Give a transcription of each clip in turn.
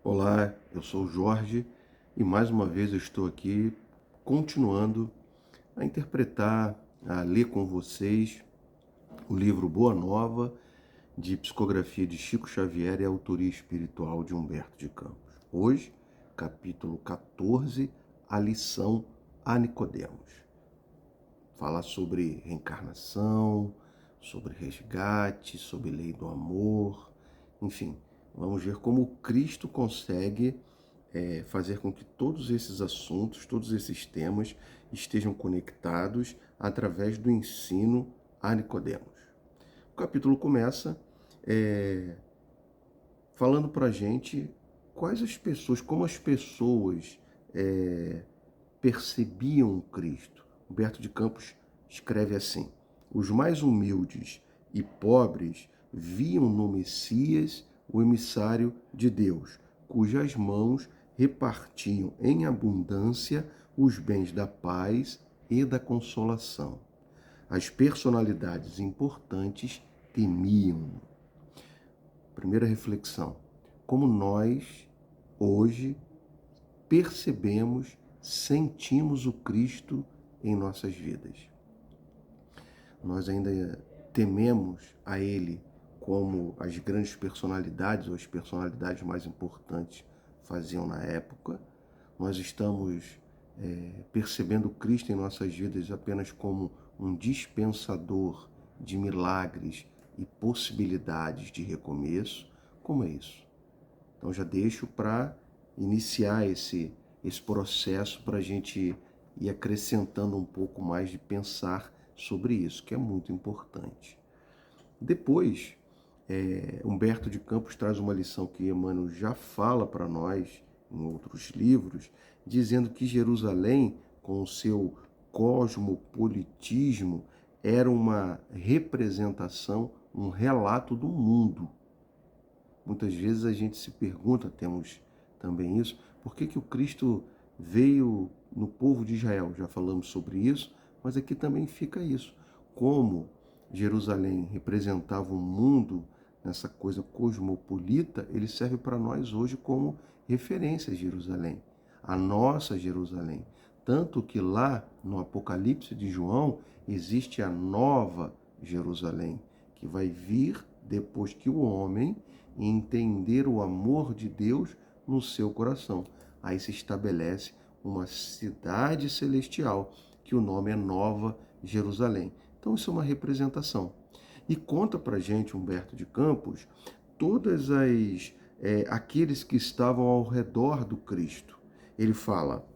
Olá, eu sou o Jorge e mais uma vez eu estou aqui continuando a interpretar, a ler com vocês o livro Boa Nova, de psicografia de Chico Xavier e autoria espiritual de Humberto de Campos. Hoje, capítulo 14, a lição a Nicodemos. Fala sobre reencarnação, sobre resgate, sobre lei do amor, enfim, vamos ver como Cristo consegue fazer com que todos esses assuntos, todos esses temas estejam conectados através do ensino a Nicodemos. O capítulo começa falando para a gente quais as pessoas, como as pessoas percebiam Cristo. Humberto de Campos escreve assim: os mais humildes e pobres viam no Messias o emissário de Deus, cujas mãos repartiam em abundância os bens da paz e da consolação. As personalidades importantes temiam. Primeira reflexão: como nós hoje percebemos, sentimos o Cristo em nossas vidas. Nós ainda tememos a Ele como as grandes personalidades ou as personalidades mais importantes faziam na época. Nós estamos percebendo Cristo em nossas vidas apenas como um dispensador de milagres e possibilidades de recomeço. Como é isso? Então já deixo para iniciar esse processo para a gente ir acrescentando um pouco mais de pensar sobre isso, que é muito importante. Depois, Humberto de Campos traz uma lição que Emmanuel já fala para nós em outros livros, dizendo que Jerusalém, com o seu cosmopolitismo, era uma representação, um relato do mundo. Muitas vezes a gente se pergunta, temos também isso, por que o Cristo veio no povo de Israel? Já falamos sobre isso, mas aqui também fica isso. Como Jerusalém representava o mundo nessa coisa cosmopolita, ele serve para nós hoje como referência a Jerusalém, a nossa Jerusalém. Tanto que lá no Apocalipse de João existe a nova Jerusalém, que vai vir depois que o homem entender o amor de Deus no seu coração. Aí se estabelece uma cidade celestial, que o nome é Nova Jerusalém. Então isso é uma representação. E conta pra gente, Humberto de Campos, todas aqueles que estavam ao redor do Cristo. Ele fala,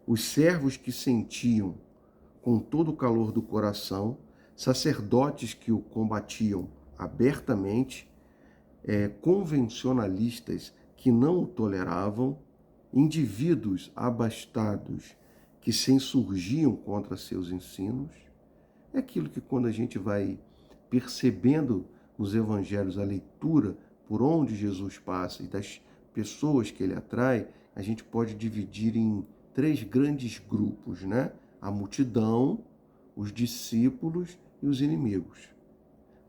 os servos que sentiam com todo o calor do coração, sacerdotes que o combatiam abertamente, convencionalistas que não o toleravam, indivíduos abastados que se insurgiam contra seus ensinos. É aquilo que quando a gente vai percebendo nos evangelhos a leitura por onde Jesus passa e das pessoas que ele atrai, a gente pode dividir em três grandes grupos, né? A multidão, os discípulos e os inimigos.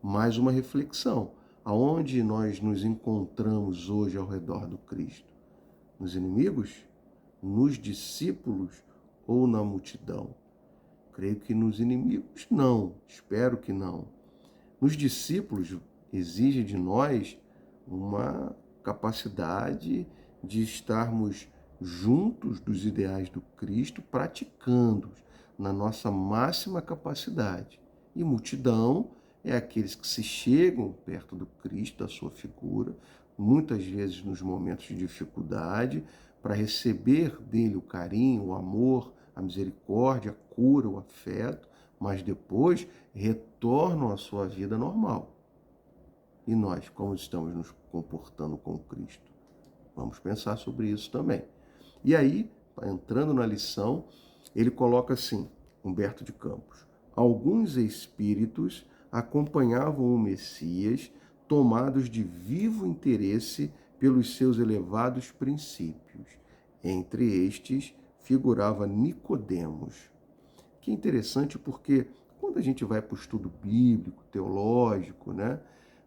Mais uma reflexão: aonde nós nos encontramos hoje ao redor do Cristo? Nos inimigos? Nos discípulos ou na multidão? Creio que nos inimigos não, espero que não. Nos discípulos exige de nós uma capacidade de estarmos juntos dos ideais do Cristo, praticando na nossa máxima capacidade. E multidão é aqueles que se chegam perto do Cristo, da sua figura, muitas vezes nos momentos de dificuldade, para receber dele o carinho, o amor, a misericórdia, a cura, o afeto, mas depois retornam à sua vida normal. E nós, como estamos nos comportando com Cristo? Vamos pensar sobre isso também. E aí, entrando na lição, ele coloca assim, Humberto de Campos: alguns espíritos acompanhavam o Messias, tomados de vivo interesse pelos seus elevados princípios. Entre estes figurava Nicodemos. Que interessante, porque quando a gente vai para o estudo bíblico, teológico, né,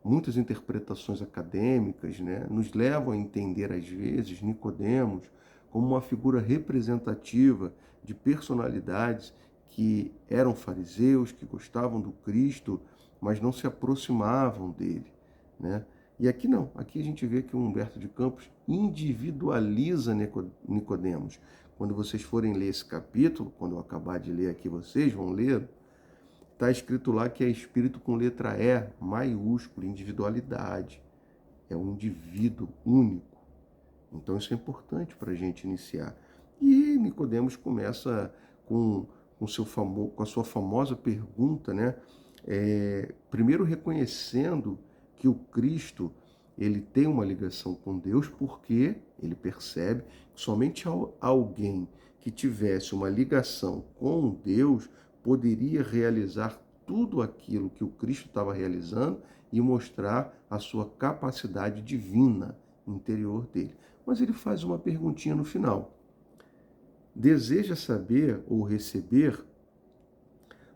muitas interpretações acadêmicas, né, nos levam a entender, às vezes, Nicodemos como uma figura representativa de personalidades que eram fariseus, que gostavam do Cristo, mas não se aproximavam dele, né? E aqui não, aqui a gente vê que o Humberto de Campos individualiza Nicodemos. Quando vocês forem ler esse capítulo, quando eu acabar de ler aqui, vocês vão ler, está escrito lá que é espírito com letra E, maiúsculo, individualidade. É um indivíduo único. Então isso é importante para a gente iniciar. E Nicodemos começa com a sua famosa pergunta, né? Primeiro reconhecendo que o Cristo ele tem uma ligação com Deus, porque ele percebe que somente alguém que tivesse uma ligação com Deus poderia realizar tudo aquilo que o Cristo estava realizando e mostrar a sua capacidade divina interior dele. Mas ele faz uma perguntinha no final. Deseja saber ou receber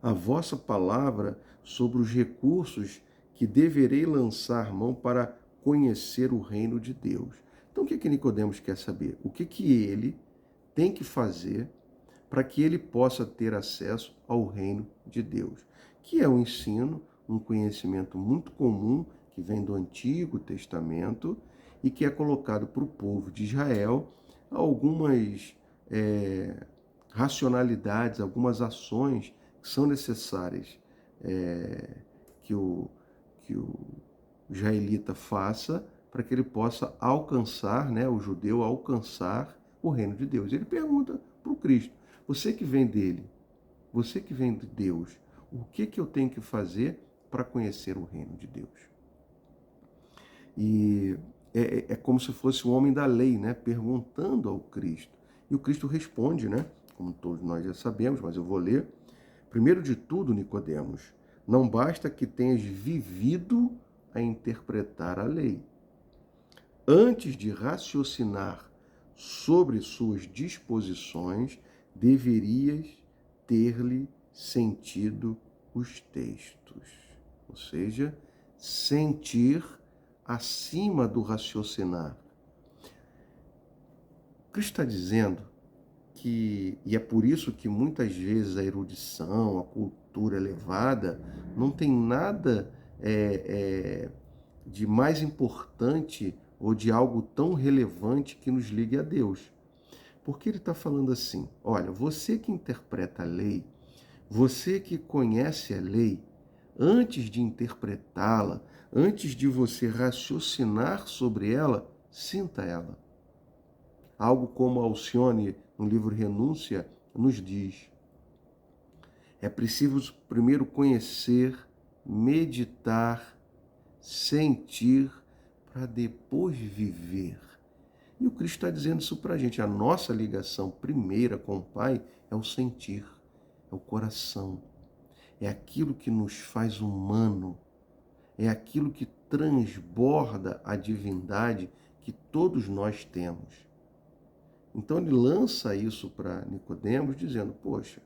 a vossa palavra sobre os recursos que deverei lançar mão para conhecer o reino de Deus. Então o que Nicodemos quer saber? O que ele tem que fazer para que ele possa ter acesso ao reino de Deus? Que é um ensino, um conhecimento muito comum que vem do Antigo Testamento e que é colocado para o povo de Israel algumas racionalidades, algumas ações que são necessárias que o israelita faça para que ele possa alcançar, né, o judeu alcançar o reino de Deus. Ele pergunta para o Cristo, você que vem dele, você que vem de Deus, o que eu tenho que fazer para conhecer o reino de Deus? E é como se fosse um homem da lei, né, perguntando ao Cristo. E o Cristo responde, né, como todos nós já sabemos, mas eu vou ler. Primeiro de tudo, Nicodemos, não basta que tenhas vivido a interpretar a lei. Antes de raciocinar sobre suas disposições, deverias ter-lhe sentido os textos. Ou seja, sentir acima do raciocinar. Cristo está dizendo que, e é por isso que muitas vezes a erudição, a cultura elevada, não tem nada de mais importante ou de algo tão relevante que nos ligue a Deus. Porque ele está falando assim, olha, você que interpreta a lei, você que conhece a lei, antes de interpretá-la, antes de você raciocinar sobre ela, sinta ela. Algo como Alcione, no livro Renúncia, nos diz. É preciso primeiro conhecer, meditar, sentir, para depois viver. E o Cristo está dizendo isso para a gente. A nossa ligação primeira com o Pai é o sentir, é o coração. É aquilo que nos faz humano. É aquilo que transborda a divindade que todos nós temos. Então ele lança isso para Nicodemos, dizendo, poxa,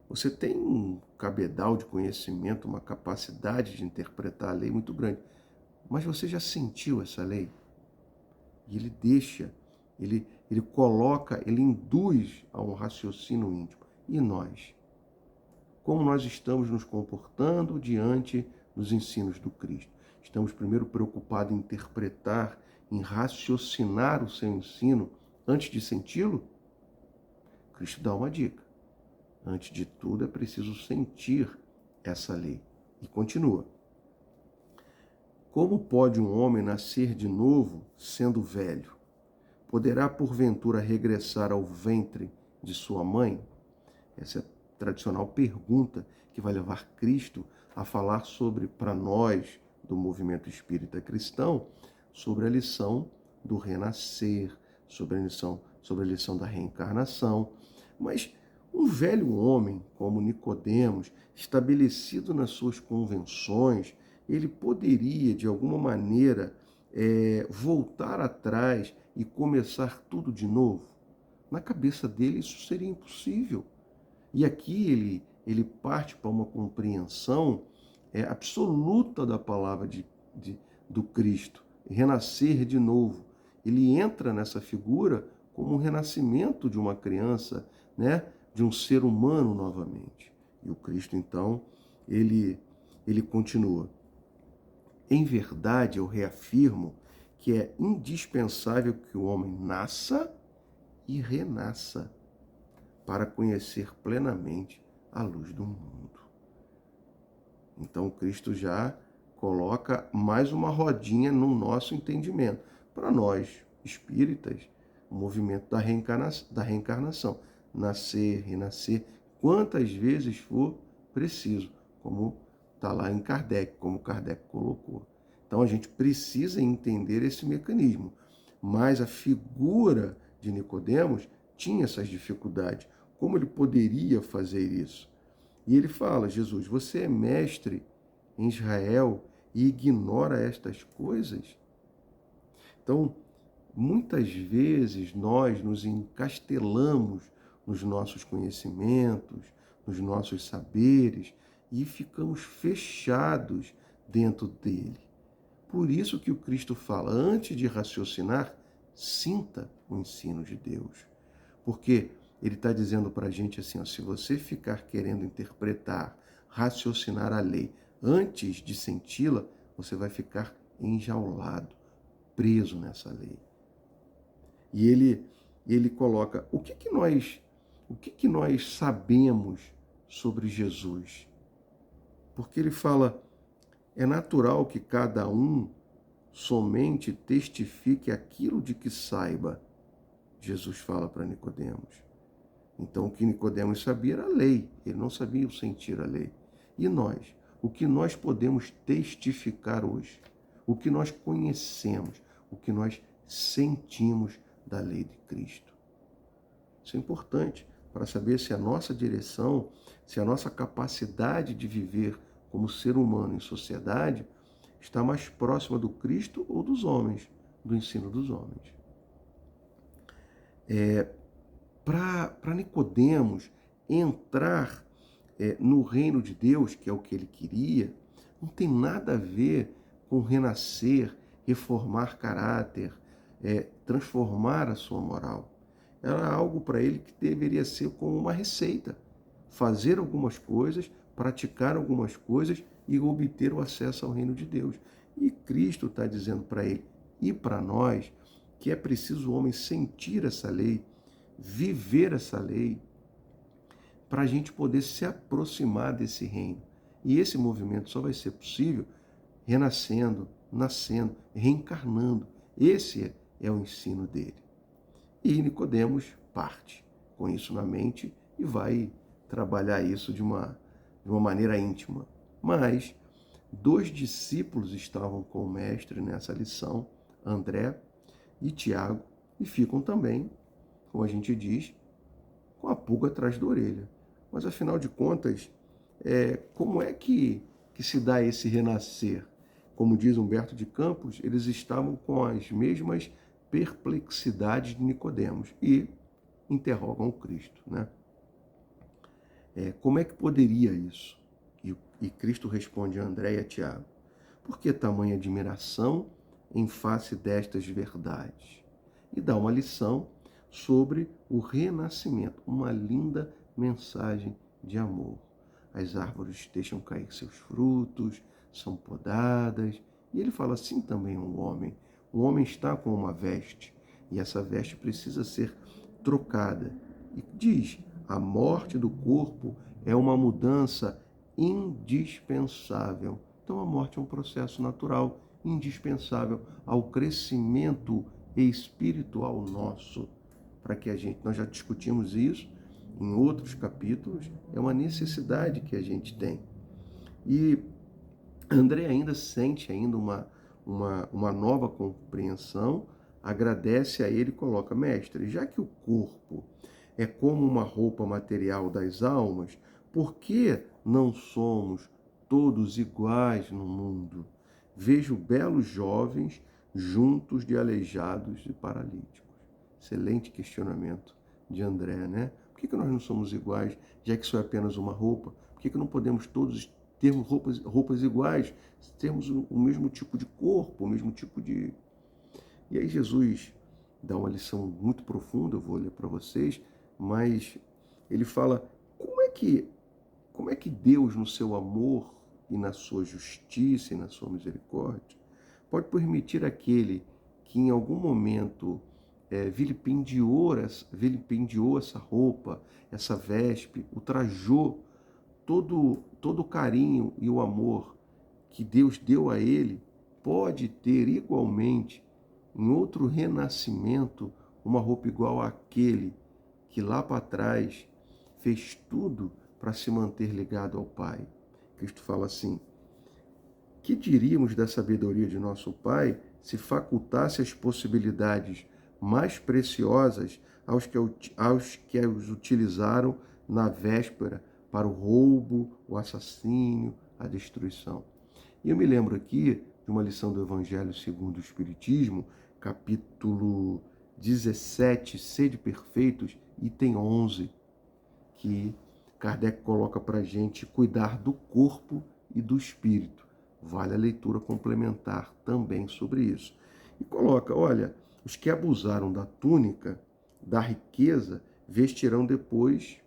você tem um cabedal de conhecimento, uma capacidade de interpretar a lei muito grande, mas você já sentiu essa lei? E ele deixa, ele coloca, ele induz a um raciocínio íntimo. E nós? Como nós estamos nos comportando diante dos ensinos do Cristo? Estamos primeiro preocupados em interpretar, em raciocinar o seu ensino antes de senti-lo? Cristo dá uma dica. Antes de tudo, é preciso sentir essa lei. E continua. Como pode um homem nascer de novo sendo velho? Poderá, porventura, regressar ao ventre de sua mãe? Essa é a tradicional pergunta que vai levar Cristo a falar sobre, para nós, do movimento espírita cristão, sobre a lição do renascer, sobre a lição da reencarnação. Mas um velho homem como Nicodemos, estabelecido nas suas convenções, ele poderia, de alguma maneira, voltar atrás e começar tudo de novo? Na cabeça dele isso seria impossível. E aqui ele parte para uma compreensão absoluta da palavra do Cristo, renascer de novo. Ele entra nessa figura como um renascimento de uma criança, né? De um ser humano novamente. E o Cristo, então, ele continua. Em verdade, eu reafirmo que é indispensável que o homem nasça e renasça para conhecer plenamente a luz do mundo. Então, Cristo já coloca mais uma rodinha no nosso entendimento. Para nós, espíritas, o movimento da reencarnação. Nascer, renascer, quantas vezes for preciso, como está lá em Kardec, como Kardec colocou. Então, a gente precisa entender esse mecanismo. Mas a figura de Nicodemos tinha essas dificuldades. Como ele poderia fazer isso? E ele fala, Jesus, você é mestre em Israel e ignora estas coisas? Então, muitas vezes nós nos encastelamos nos nossos conhecimentos, nos nossos saberes e ficamos fechados dentro dele. Por isso que o Cristo fala, antes de raciocinar, sinta o ensino de Deus. Porque ele está dizendo para a gente assim, ó, se você ficar querendo interpretar, raciocinar a lei antes de senti-la, você vai ficar enjaulado, preso nessa lei. E ele coloca, o que nós sabemos sobre Jesus? Porque ele fala, é natural que cada um somente testifique aquilo de que saiba. Jesus fala para Nicodemos. Então, o que Nicodemos sabia era a lei, ele não sabia o sentir a lei. E nós? O que nós podemos testificar hoje? O que nós conhecemos? O que nós sentimos da lei de Cristo? Isso é importante para saber se a nossa direção, se a nossa capacidade de viver como ser humano em sociedade está mais próxima do Cristo ou dos homens, do ensino dos homens. Para Nicodemos entrar no reino de Deus, que é o que ele queria, não tem nada a ver com renascer, reformar caráter, transformar a sua moral. Era algo para ele que deveria ser como uma receita. Fazer algumas coisas, praticar algumas coisas e obter o acesso ao reino de Deus. E Cristo está dizendo para ele e para nós que é preciso o homem sentir essa lei, viver essa lei, para a gente poder se aproximar desse reino. E esse movimento só vai ser possível renascendo, nascendo, reencarnando. Esse é o ensino dele. E Nicodemos parte com isso na mente e vai trabalhar isso de uma maneira íntima. Mas 2 discípulos estavam com o mestre nessa lição, André e Tiago, e ficam também, como a gente diz, com a pulga atrás da orelha. Mas, afinal de contas, como é que se dá esse renascer? Como diz Humberto de Campos, eles estavam com as mesmas perplexidades de Nicodemos e interrogam o Cristo, né? Como é que poderia isso? E Cristo responde a André e a Tiago, por que tamanha admiração em face destas verdades? E dá uma lição sobre o renascimento, uma linda mensagem de amor. As árvores deixam cair seus frutos, são podadas, e ele fala assim também um homem. O homem está com uma veste, e essa veste precisa ser trocada. E diz, a morte do corpo é uma mudança indispensável. Então a morte é um processo natural, indispensável ao crescimento espiritual nosso. Para que nós já discutimos isso em outros capítulos, é uma necessidade que a gente tem. E André ainda sente uma nova compreensão, agradece a ele e coloca, mestre, já que o corpo é como uma roupa material das almas, por que não somos todos iguais no mundo? Vejo belos jovens juntos de aleijados e paralíticos. Excelente questionamento de André, né? Por que nós não somos iguais, já que isso é apenas uma roupa? Por que não podemos todos termos roupas iguais, termos o mesmo tipo de corpo, o mesmo tipo de... E aí Jesus dá uma lição muito profunda, eu vou ler para vocês, mas ele fala, como é que Deus, no seu amor e na sua justiça e na sua misericórdia, pode permitir aquele que em algum momento vilipendiou essa roupa, essa veste, ultrajou todo o carinho e o amor que Deus deu a ele, pode ter igualmente, em outro renascimento, uma roupa igual àquele que lá para trás fez tudo para se manter ligado ao Pai. Cristo fala assim, que diríamos da sabedoria de nosso Pai se facultasse as possibilidades mais preciosas aos que os utilizaram na véspera para o roubo, o assassínio, a destruição? E eu me lembro aqui de uma lição do Evangelho segundo o Espiritismo, capítulo 17, Sede Perfeitos, item 11, que Kardec coloca para a gente cuidar do corpo e do espírito. Vale a leitura complementar também sobre isso. E coloca, olha, os que abusaram da túnica, da riqueza, vestirão depois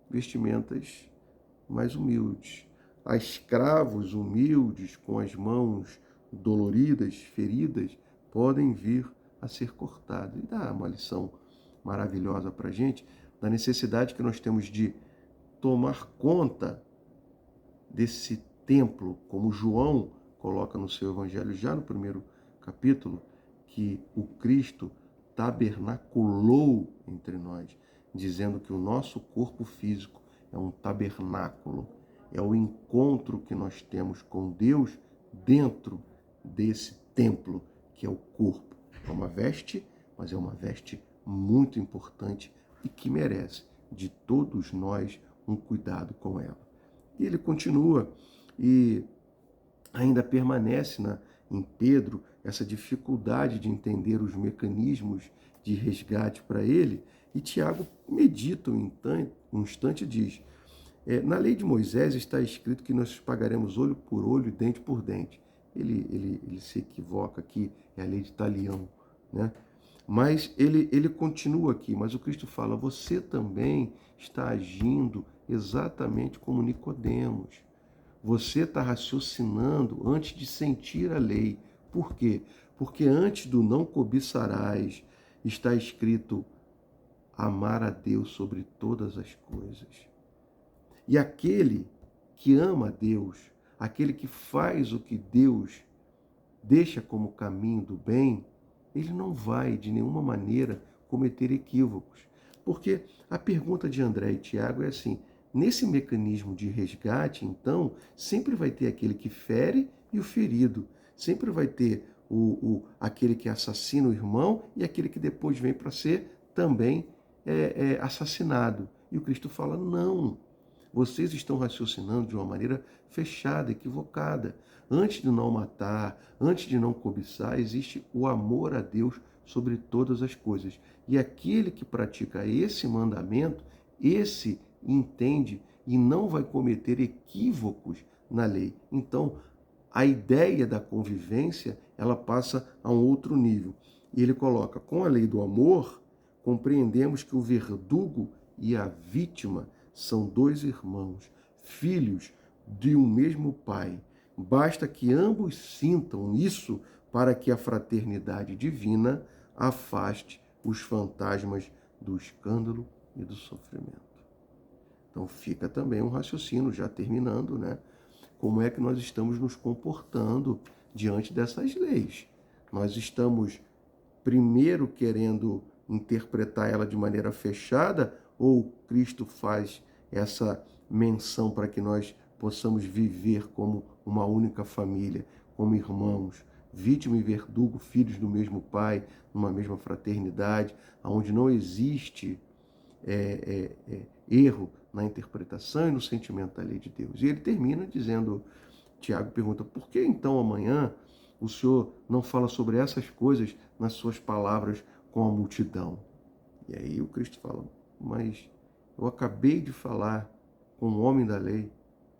vestimentas mais humildes. A escravos humildes, com as mãos doloridas, feridas, podem vir a ser cortados. E dá uma lição maravilhosa para a gente, da necessidade que nós temos de tomar conta desse templo, como João coloca no seu evangelho, já no primeiro capítulo, que o Cristo tabernaculou entre nós, dizendo que o nosso corpo físico é um tabernáculo, é o encontro que nós temos com Deus dentro desse templo, que é o corpo. É uma veste, mas é uma veste muito importante e que merece de todos nós um cuidado com ela. E ele continua e ainda permanece em Pedro essa dificuldade de entender os mecanismos de resgate para ele, e Tiago medita um instante e diz, na lei de Moisés está escrito que nós pagaremos olho por olho e dente por dente. Ele se equivoca aqui, é a lei de Talião, né? Mas ele continua aqui, mas o Cristo fala, você também está agindo exatamente como Nicodemos. Você está raciocinando antes de sentir a lei. Por quê? Porque antes do não cobiçarás, está escrito amar a Deus sobre todas as coisas. E aquele que ama a Deus, aquele que faz o que Deus deixa como caminho do bem, ele não vai de nenhuma maneira cometer equívocos. Porque a pergunta de André e Tiago é assim, nesse mecanismo de resgate, então, sempre vai ter aquele que fere e o ferido. Sempre vai ter aquele que assassina o irmão e aquele que depois vem para ser também assassinado. E o Cristo fala, não, vocês estão raciocinando de uma maneira fechada, equivocada. Antes de não matar, antes de não cobiçar, existe o amor a Deus sobre todas as coisas. E aquele que pratica esse mandamento, esse entende e não vai cometer equívocos na lei. Então, a ideia da convivência, ela passa a um outro nível. E ele coloca, com a lei do amor, compreendemos que o verdugo e a vítima são dois irmãos, filhos de um mesmo pai. Basta que ambos sintam isso para que a fraternidade divina afaste os fantasmas do escândalo e do sofrimento. Então fica também um raciocínio, já terminando, né? Como é que nós estamos nos comportando diante dessas leis? Nós estamos primeiro querendo interpretar ela de maneira fechada, ou Cristo faz essa menção para que nós possamos viver como uma única família, como irmãos, vítima e verdugo, filhos do mesmo pai, numa mesma fraternidade, onde não existe erro na interpretação e no sentimento da lei de Deus. E ele termina dizendo, Tiago pergunta, por que então amanhã o Senhor não fala sobre essas coisas nas suas palavras com a multidão? E aí o Cristo fala, mas eu acabei de falar com o homem da lei,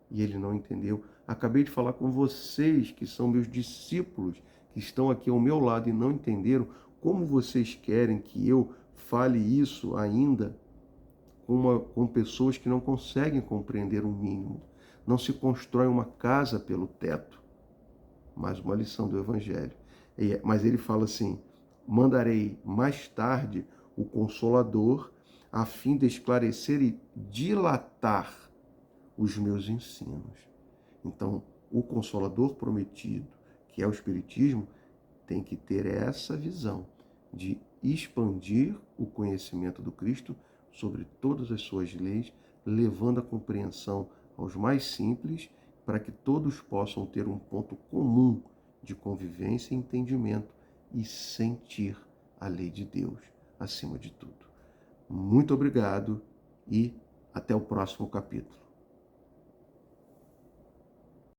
e ele não entendeu. Acabei de falar com vocês, que são meus discípulos, que estão aqui ao meu lado e não entenderam. Como vocês querem que eu fale isso ainda com pessoas que não conseguem compreender o mínimo? Não se constrói uma casa pelo teto. Mais uma lição do Evangelho. Mas ele fala assim: mandarei mais tarde o Consolador, a fim de esclarecer e dilatar os meus ensinos. Então, o Consolador prometido, que é o Espiritismo, tem que ter essa visão de expandir o conhecimento do Cristo sobre todas as suas leis, levando a compreensão aos mais simples, para que todos possam ter um ponto comum de convivência e entendimento e sentir a lei de Deus acima de tudo. Muito obrigado e até o próximo capítulo.